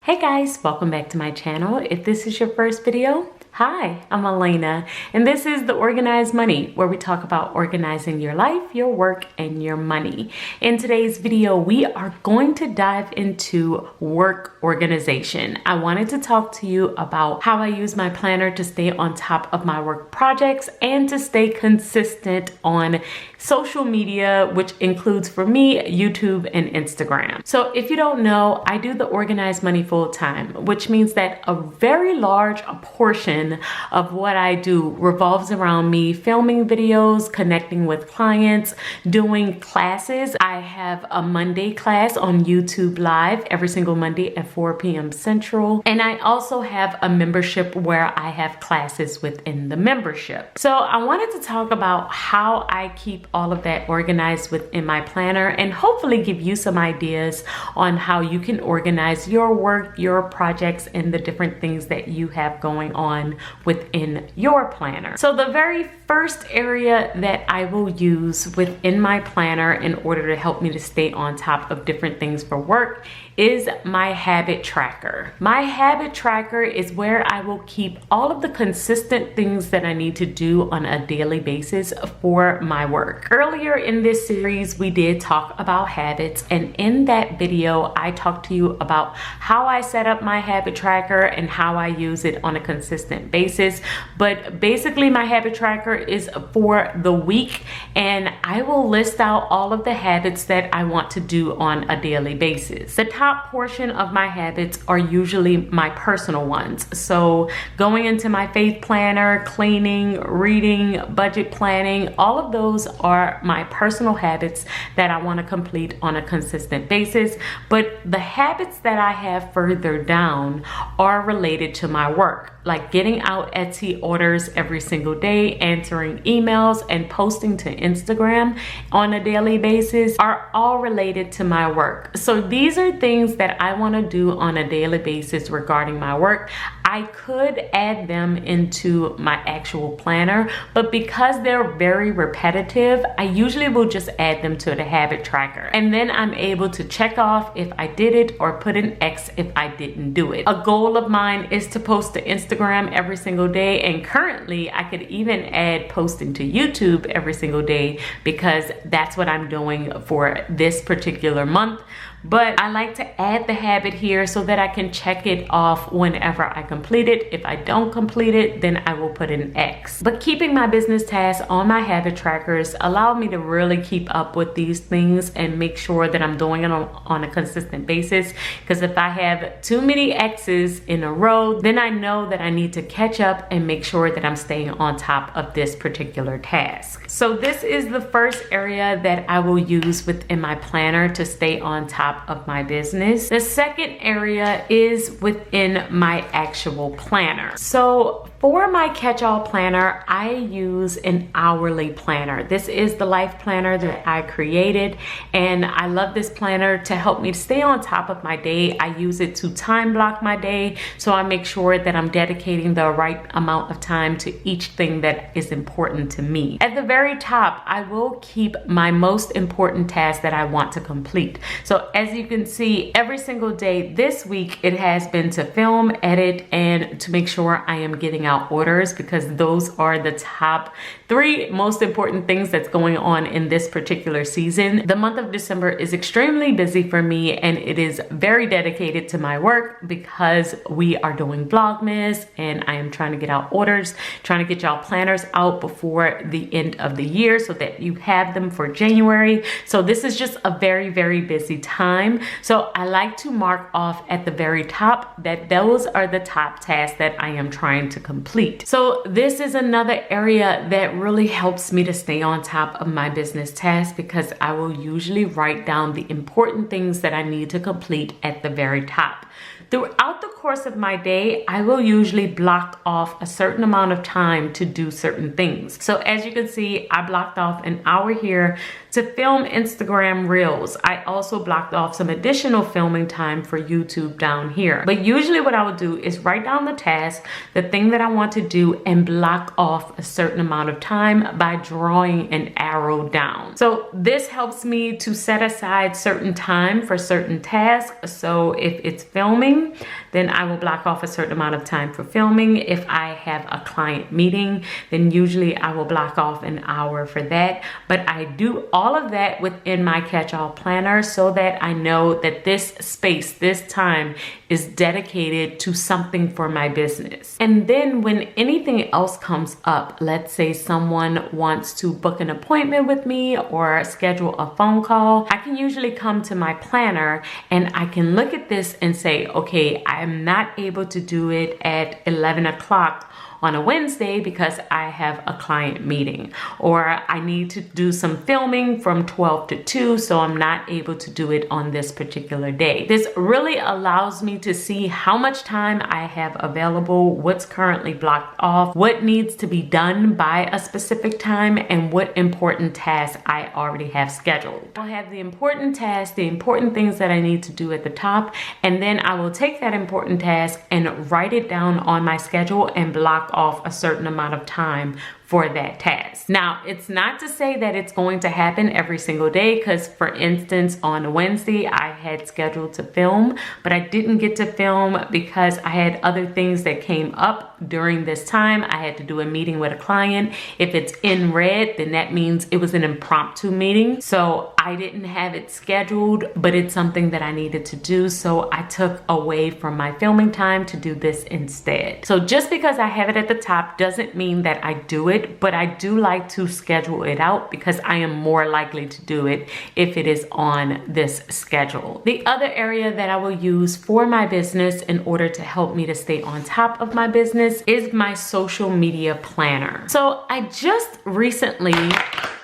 Hey guys, welcome back to my channel. If this is your first video, hi, I'm Alaina, and this is The Organized Money, where we talk about organizing your life, your work, and your money. In today's video, we are going to dive into work organization. I wanted to talk to you about how I use my planner to stay on top of my work projects and to stay consistent on social media, which includes for me, YouTube and Instagram. So if you don't know, I do The Organized Money full time, which means that a very large portion of what I do revolves around me filming videos, connecting with clients, doing classes. I have a Monday class on YouTube Live every single Monday at 4 p.m. Central. And I also have a membership where I have classes within the membership. So I wanted to talk about how I keep all of that organized within my planner and hopefully give you some ideas on how you can organize your work, your projects, and the different things that you have going on within your planner. So the very first area that I will use within my planner in order to help me to stay on top of different things for work is my habit tracker. My habit tracker is where I will keep all of the consistent things that I need to do on a daily basis for my work. Earlier in this series, we did talk about habits, and in that video, I talked to you about how I set up my habit tracker and how I use it on a consistent basis. But basically, my habit tracker is for the week, and I will list out all of the habits that I want to do on a daily basis. The top portion of my habits are usually my personal ones. So going into my faith planner, cleaning, reading, budget planning, all of those are my personal habits that I want to complete on a consistent basis. But the habits that I have further down are related to my work, like getting out Etsy orders every single day, answering emails, and posting to Instagram on a daily basis are all related to my work. So these are things that I want to do on a daily basis regarding my work. I could add them into my actual planner, but because they're very repetitive, I usually will just add them to the habit tracker. And then I'm able to check off if I did it or put an X if I didn't do it. A goal of mine is to post to Instagram every single day, and currently I could even add posting to YouTube every single day because that's what I'm doing for this particular month. But I like to add the habit here so that I can check it off whenever I complete it. If I don't complete it, then I will put an X. But keeping my business tasks on my habit trackers allow me to really keep up with these things and make sure that I'm doing it on a consistent basis. Because if I have too many X's in a row, then I know that I need to catch up and make sure that I'm staying on top of this particular task. So this is the first area that I will use within my planner to stay on top of my business. The second area is within my actual planner. So for my catch-all planner, I use an hourly planner. This is the life planner that I created, and I love this planner to help me to stay on top of my day. I use it to time block my day, so I make sure that I'm dedicating the right amount of time to each thing that is important to me. At the very top, I will keep my most important tasks that I want to complete. So as you can see, every single day this week, it has been to film, edit, and to make sure I am getting out orders, because those are the top 3 most important things that's going on in this particular season. The month of December is extremely busy for me, and it is very dedicated to my work because we are doing Vlogmas and I am trying to get out orders, trying to get y'all planners out before the end of the year so that you have them for January. So this is just a very, very busy time. So I like to mark off at the very top that those are the top tasks that I am trying to complete. So this is another area that really helps me to stay on top of my business tasks, because I will usually write down the important things that I need to complete at the very top. Throughout the course of my day, I will usually block off a certain amount of time to do certain things. So as you can see, I blocked off an hour here to film Instagram Reels. I also blocked off some additional filming time for YouTube down here. But usually what I would do is write down the task, the thing that I want to do, and block off a certain amount of time by drawing an arrow down. So this helps me to set aside certain time for certain tasks. So if it's filming, filming, then I will block off a certain amount of time for filming. If I have a client meeting, then usually I will block off an hour for that. But I do all of that within my catch-all planner so that I know that this space, this time is dedicated to something for my business. And then when anything else comes up, let's say someone wants to book an appointment with me or schedule a phone call, I can usually come to my planner and I can look at this and say, okay, I'm not able to do it at 11 o'clock on a Wednesday because I have a client meeting, or I need to do some filming from 12 to 2, so I'm not able to do it on this particular day. This really allows me to see how much time I have available, what's currently blocked off, what needs to be done by a specific time, and what important tasks I already have scheduled. I'll have the important tasks, the important things that I need to do at the top, and then I will take that important task and write it down on my schedule and block off a certain amount of time for that task. Now, it's not to say that it's going to happen every single day, because for instance, on Wednesday, I had scheduled to film, but I didn't get to film because I had other things that came up during this time. I had to do a meeting with a client. If it's in red, then that means it was an impromptu meeting. So I didn't have it scheduled, but it's something that I needed to do. So I took away from my filming time to do this instead. So just because I have it at the top doesn't mean that I do it, but I do like to schedule it out because I am more likely to do it if it is on this schedule. The other area that I will use for my business in order to help me to stay on top of my business is my social media planner. So I just recently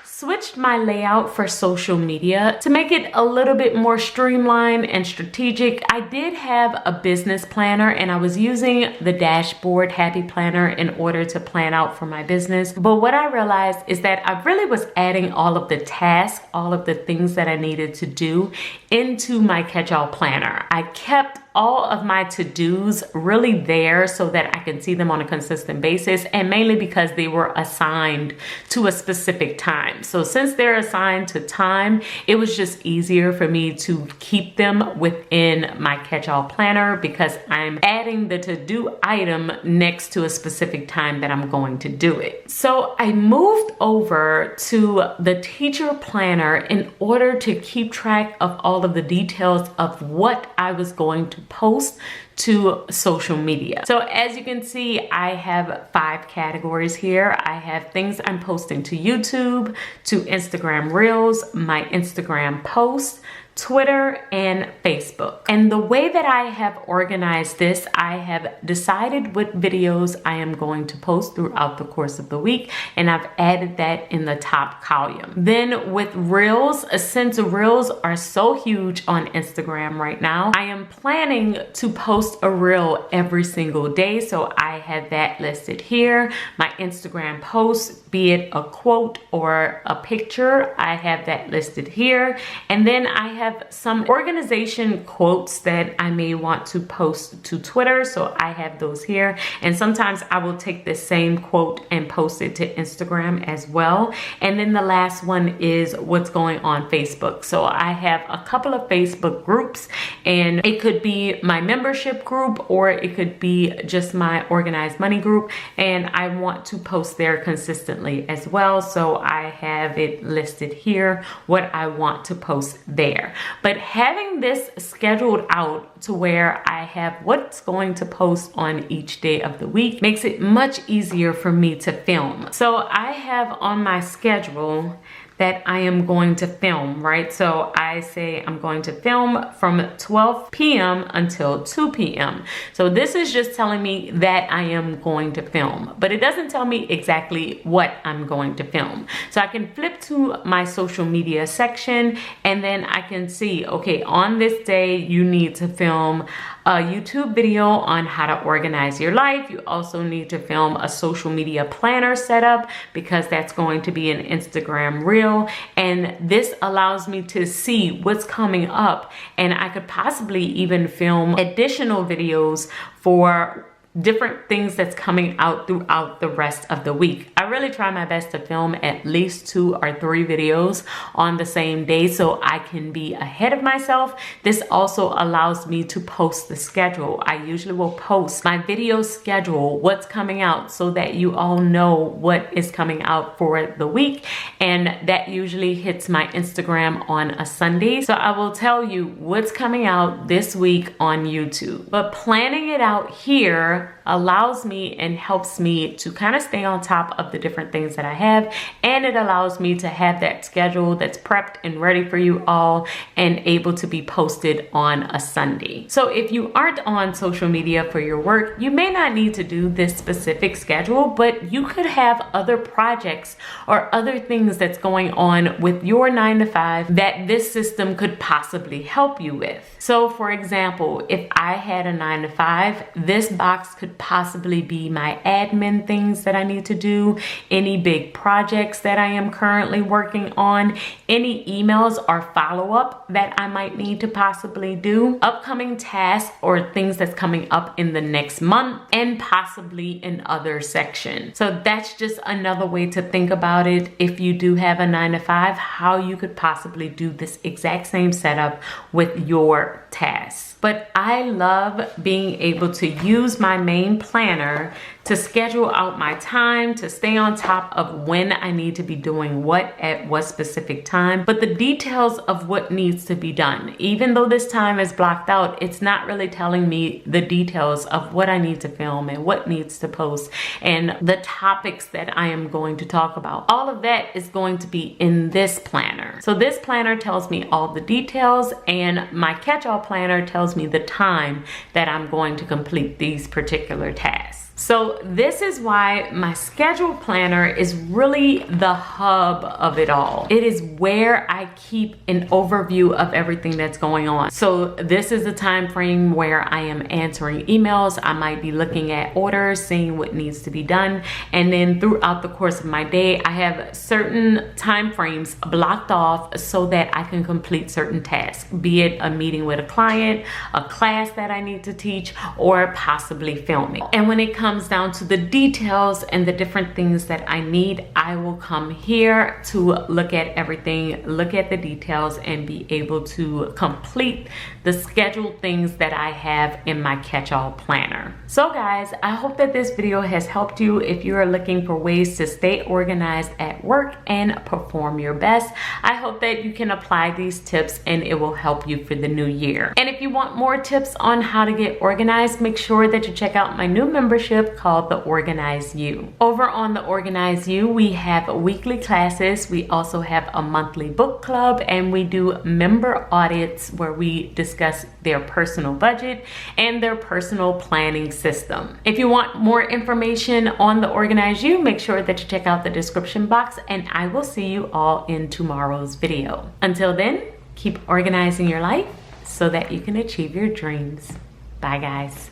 switched my layout for social media to make it a little bit more streamlined and strategic. I did have a business planner and I was using the dashboard Happy Planner in order to plan out for my business. But what I realized is that I really was adding all of the tasks, all of the things that I needed to do into my catch-all planner. I kept all of my to-dos really there so that I can see them on a consistent basis, and mainly because they were assigned to a specific time. So since they're assigned to time, it was just easier for me to keep them within my catch-all planner because I'm adding the to-do item next to a specific time that I'm going to do it. So I moved over to the teacher planner in order to keep track of all of the details of what I was going to post to social media. So as you can see, I have 5 categories here. I have things I'm posting to YouTube, to Instagram Reels, my Instagram posts, Twitter, and Facebook. And the way that I have organized this, I have decided what videos I am going to post throughout the course of the week, and I've added that in the top column. Then with Reels, since Reels are so huge on Instagram right now, I am planning to post a Reel every single day. So I have that listed here. My Instagram posts, be it a quote or a picture, I have that listed here. And then I have some organization quotes that I may want to post to Twitter, so I have those here. And sometimes I will take the same quote and post it to Instagram as well. And then the last one is what's going on Facebook. So I have a couple of Facebook groups, and it could be my membership group or it could be just my organized money group, and I want to post there consistently as well. So I have it listed here what I want to post there. But having this scheduled out to where I have what's going to post on each day of the week makes it much easier for me to film. So I have on my schedule that I am going to film, right? So I say I'm going to film from 12 p.m. until 2 p.m. So this is just telling me that I am going to film, but it doesn't tell me exactly what I'm going to film. So I can flip to my social media section, and then I can see, okay, on this day, you need to film a YouTube video on how to organize your life. You also need to film a social media planner setup because that's going to be an Instagram reel. And this allows me to see what's coming up, and I could possibly even film additional videos for different things that's coming out throughout the rest of the week. I really try my best to film at least 2 or 3 videos on the same day so I can be ahead of myself. This also allows me to post the schedule. I usually will post my video schedule, what's coming out, so that you all know what is coming out for the week. And that usually hits my Instagram on a Sunday. So I will tell you what's coming out this week on YouTube. But planning it out here allows me and helps me to kind of stay on top of the different things that I have, and it allows me to have that schedule that's prepped and ready for you all and able to be posted on a Sunday. So if you aren't on social media for your work, you may not need to do this specific schedule, but you could have other projects or other things that's going on with your 9 to 5 that this system could possibly help you with. So for example, if I had a 9 to 5, this box could possibly be my admin things that I need to do, any big projects that I am currently working on, any emails or follow-up that I might need to possibly do, upcoming tasks or things that's coming up in the next month, and possibly in other sections. So that's just another way to think about it. If you do have a 9 to 5, how you could possibly do this exact same setup with your tasks. But I love being able to use my main planner to schedule out my time, to stay on top of when I need to be doing what at what specific time. But the details of what needs to be done, even though this time is blocked out, it's not really telling me the details of what I need to film and what needs to post and the topics that I am going to talk about. All of that is going to be in this planner. So this planner tells me all the details, and my catch-all planner tells me the time that I'm going to complete these particular tasks. So this is why my schedule planner is really the hub of it all. It is where I keep an overview of everything that's going on. So this is the time frame where I am answering emails. I might be looking at orders, seeing what needs to be done. And then throughout the course of my day, I have certain time frames blocked off so that I can complete certain tasks, be it a meeting with a client, a class that I need to teach, or possibly filming. And when it comes down to the details and the different things that I need, I will come here to look at everything, look at the details, and be able to complete the scheduled things that I have in my catch-all planner. So guys, I hope that this video has helped you if you are looking for ways to stay organized at work and perform your best. I hope that you can apply these tips and it will help you for the new year. And if you want more tips on how to get organized, make sure that you check out my new membership called the Organize You. Over on the Organize You, we have weekly classes. We also have a monthly book club, and we do member audits where we discuss their personal budget and their personal planning system. If you want more information on the Organize You, make sure that you check out the description box, and I will see you all in tomorrow's video. Until then, keep organizing your life so that you can achieve your dreams. Bye guys.